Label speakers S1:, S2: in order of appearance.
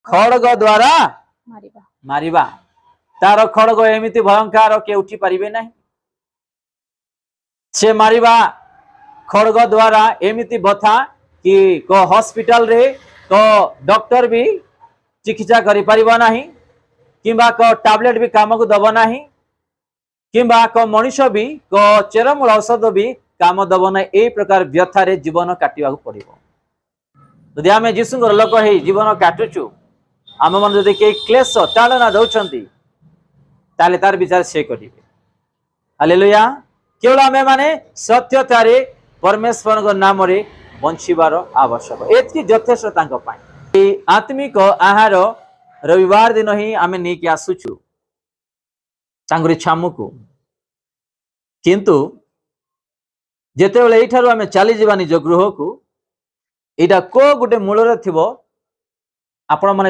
S1: खड़ग द्वारा मारिबा तार खड़ग एमिति भयंकर के उठी पारिबे नहीं से मारिबा खड़ग द्वारा एमिति बथा कि को हॉस्पिटल रे को डॉक्टर भी चिकित्सा करि परिबा नहीं किंबा को टैबलेट भी काम को दब नहीं किंबा को मनुष्य भी को चेरमूल औषध भी काम दब ना ए प्रकार व्यथारे जीवन काटिबा पड़िबो यदि आम जीशु लोक हो जीवन काटुचु आम मन जदि कई क्लेश ताड़ना दौरान ताले तार विचार से करेंगे हालेलुया केवल आम माने सत्यतारे परमेश्वर नाम रे बंचिबार आवश्यक एतकी यथेष्ट आत्मिक आहार रविवार दिन ही आम नहीं आसुचु छामु को किंतु जेते बेले एठारु आम चली जावा निज गृह को एटा को गोटे मूल रे थिबो आपण माने